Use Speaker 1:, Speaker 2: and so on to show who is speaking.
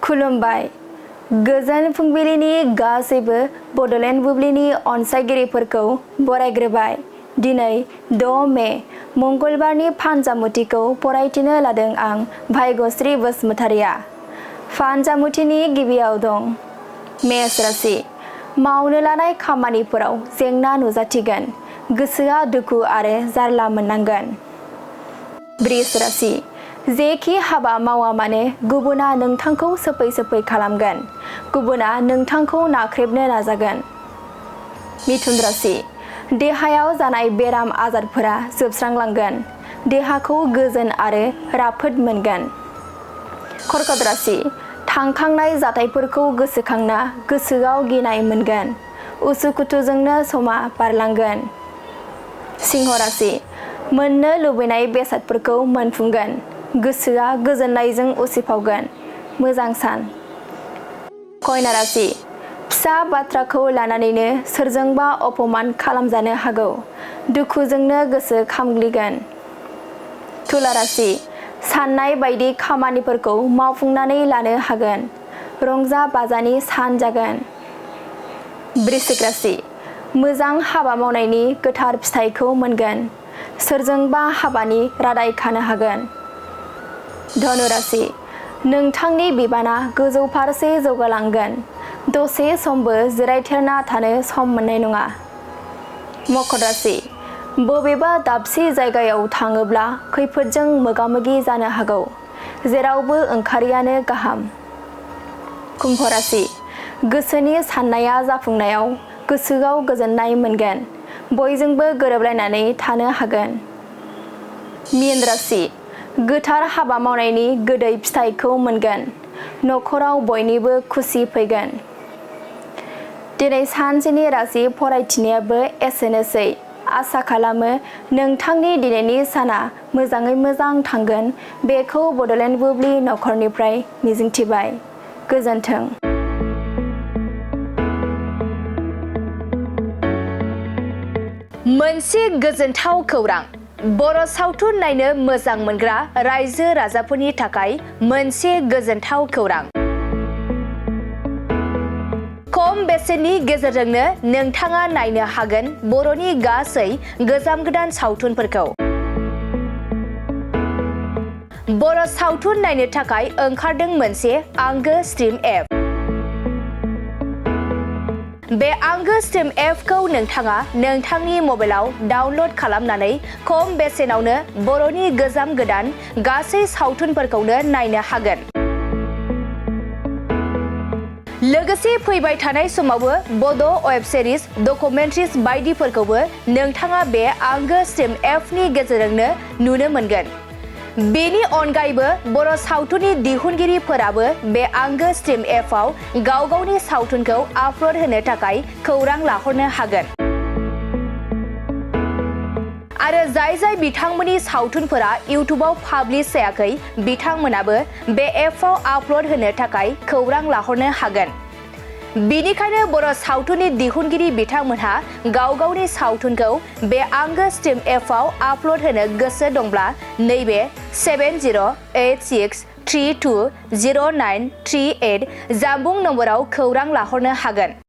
Speaker 1: खुलुमबाय गोजोन फुंबिलिनि गासैबो बड'लेण्ड बुब्लिनि अनसायगिरिफोरखौ बरायग्रोबाय। दिनै 6 मे मंगलबारनि फानजामुथिखौ फरायथिनो लादों आं भाग्यश्री बसुमतारिया। फानजामुथिनि गिबियाव दं मेष राशि। मावनो लानाय खामानिफोराव जेंना नुजाथिगोन, गोसोआ दुखु आरो जारला मोननांगोन। वृष राशि। जेखि हाबा मावा मानो गुबुना नोंथांखौ सोफै खालामगोन, गुबुना नोंथांखौ नाख्रेबनो नाजागोन। मिथुन राशि। देहायाव जानाय बेराम आजारफोरा जोबस्रांलांगोन, देहाखौ गोजोन आरो राफोद मोनगोन। कर्कट राशि। थांखांनाय जाथायफोरखौ गोसोखांना गोसोआव गिनाय मोनगोन, उसुखुथुजोंनो समा बारलांगोन। सिंह राशि। मोननो लुबैनाय बेसादफोरखौ मोनफुंगोन, गोसोआ गोजोननायजों उसिफावगोन। मोजां सान। कन्या राशि। फिसा बाथ्राखौ लानानैनो सोरजोंबा अपमान खालामजानो हागौ, दुखुजोंनो गोसो खामग्लिगोन। तुला राशि। साननाय बायदि खामानिफोरखौ मावफुंनानै लानो हागोन, रंजा बाजानि सान जागोन। वृश्चिक राशि। मोजां हाबा मावनायनि गोथार फिथाइखौ मोनगोन, सोरजोंबा हाबानि रादाय खानो हागोन। धनु राशि। नोंथांनि बिबाना गोजौ फारसे जौगालांगोन, दसे समबो जिरायथेरना थानो सम मोननाय नङा। मकर राशि। बबेबा दाबसे जायगायाव थाङोब्ला खैफोदजों मोगा-मोगि जानो हागौ, जेरावबो ओंखारियानो गाहाम। कुम्भ राशि। गोसोनि साननाया जाफुंनायाव गोसोआव गोजोननाय मोनगोन, बयजोंबो गोरोबलायनानै थानो हागोन। मीन राशि। गोथार हाबा मावनायनि गोदै फिथाइखौ मोनगोन, नखराव बयनिबो खुसि फैगोन। दिनै सानसेनि राशि फरायथिनायाबो एसेनोसै। आसा खालामो नोंथांनि दिनैनि साना मोजाङै मोजां थांगोन, बेखौ बड'लेण्ड बुब्लि नखरनिफ्राय मिजिंथिबाय। गोजोन्थों।
Speaker 2: मोनसे गोजोनथाव खौरां। बर' सावथुन नायनो मोजां मोनग्रा रायजो राजाफोरनि थाखाय मोनसे गोजोनथाव खौरां। खम बेसेननि गेजेरजोंनो नोंथाङा नायनो हागोन बर'नि गासै गोजाम गोदान सावथुनफोरखौ। बर' सावथुन नायनो थाखाय ओंखारदों मोनसे आंगो स्ट्रिम एप। बे आंगो स्ट्रिम एपखौ नोंथाङा नोंथांनि मबाइलाव डाउनल'ड खालामनानै खम बेसेनावनो बर'नि गोजाम गोदान गासै सावथुनफोरखौनो नायनो हागोन। लोगोसे फैबाय थानाय समावबो बड' वेब सिरिज, डकुमेन्ट्रिज बायदिफोरखौबो नोंथाङा बे आंगो स्ट्रिम एपनि गेजेरजोंनो नुनो मोनगोन। बेनि अनगायैबो बर' सावथुननि दिहुनगिरिफोराबो बे आंगो स्ट्रिम एपआव गाव गावनि सावथुनखौ आपल'ड होनो थाखाय खौरां लाहरनो हागोन। आरो जाय बिथांमोननि सावथुनफोरा इउटुबाव पाब्लिश जायाखै, बिथांमोनाबो बे एपआव आपल'ड होनो थाखाय खौरां लाहरनो हागोन। बेनिखायनो बर' सावथुननि दिहुनगिरि बिथांमोनहा गाव गावनि सावथुनखौ बे आंगो स्ट्रिम एपआव आपल'ड होनो गोसो दंब्ला नैबे 7086320938 जानबुं नम्बराव खौरां लाहरनो हागोन।